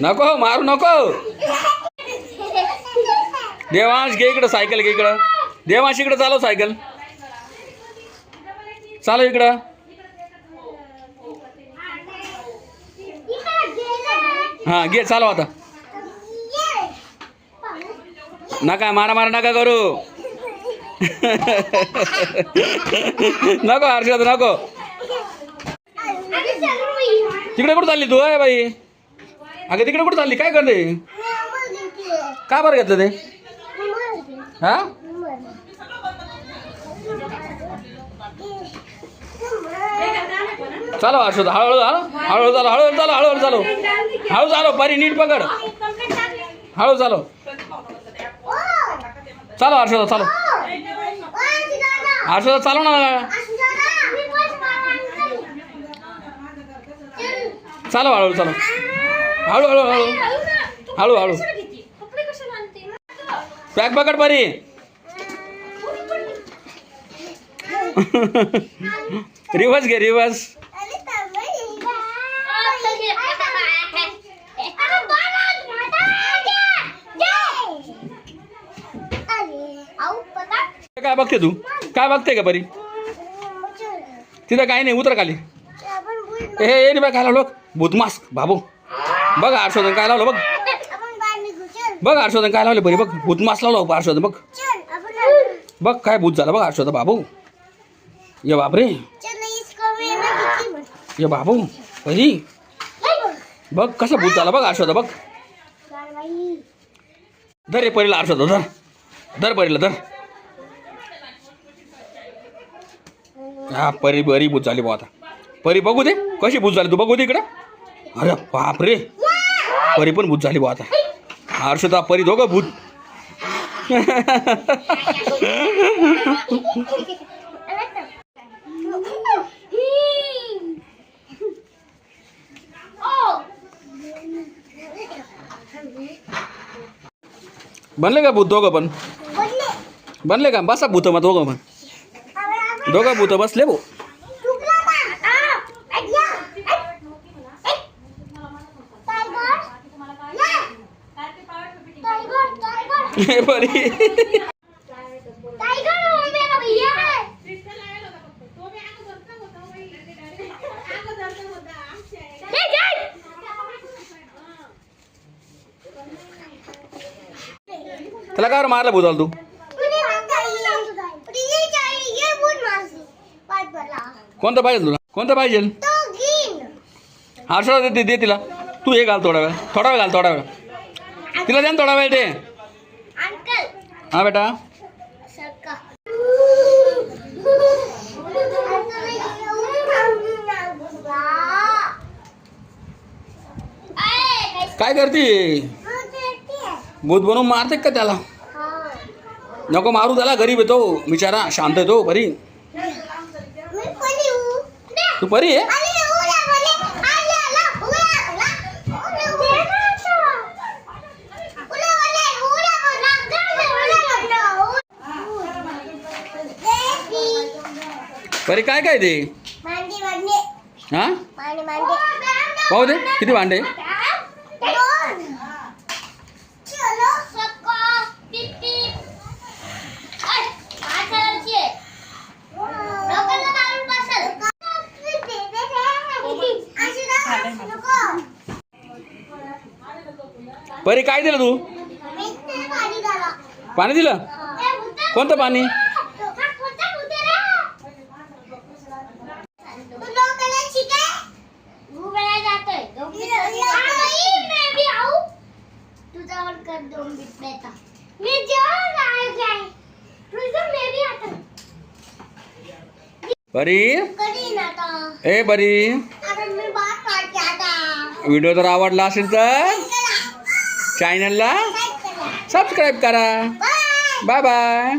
नको मारू नको. देवांश घे इकडं सायकल, घे इकडं. देवांश इकडं चालव सायकल, चालव इकडं. हा घे चालव आता. नका मारा मारा नका करू. नको हर्षद नको. तिकडे कुठं चालली तू आहे बाई? अगं तिकडे कुठं चालली, काय करते? काय बरं घेतलं ते? हा चालो हर्षद, हळूहळू हळूहळू चालो, हळूहळू चालो, हळूहळू चालो, हळू चालो. परी नीट पकड, हळू चालो. चालो हर्षद, चालो हर्षद, चालो ना. चालो हळूहळू चालो, हळूहळू हळू हळूहळू. बॅग पकड परी. रिवर्स घे, रिवर्स. काय बघते तू, काय बघते का परी? तिथं काही नाही, उतर खाली. हे नाही बघ काय लावलं, भूतमास बाबू. बघ हर्षवर्धन काय लावलं, बघ बघ हर्षवर्धन काय लावले परी, बघ भूतमास लावलं हर्षवर्धन. बघ बघ काय भूत झालं, बघ हर्षवर्धन बाबू. ये बापरे, ये बाबू परी. बघ कसं भूत झालं बघ हर्षवर्धन. बघ धर रे परीला, हर्षवर्धन धर, धर परीला धर. हा परी बरी भूत झाली बा आता. परी बघू दे कशी भूत झाली, तू बघू दे इकडं. अरे बापरे, परी पण भूत झाली बा आता. हर्षदा परी दोघं भूत. बनले का भूत दोघं पण? बनले का? बसा भूत मग दोघं पण, दोघं भूत बसले भाऊ. परी त्याला काय मारला भूताला तू? कोणतं पाहिजे तुला, कोणतं पाहिजे? हर्षदा दे, दे तिला. तू हे घाल थोडा वेळ, थोडा वेळ घाल, थोडा वेळ तिला दे ना, थोडा वेळ दे. हा बेटा. काय करते? भूत बनवून मारते का त्याला? नको मारू त्याला, गरीब आहे तो बिचारा, शांत आहे तो. परी तू परी आहे? परी काय काय ते? हा पाहू दे किती भांडे. परी काय दिलं तू? पाणी दिलं? कोणतं पाणी? परी ए परी, व्हिडिओ जर आवडला असेल तर चॅनलला सबस्क्राईब करा. Bye bye.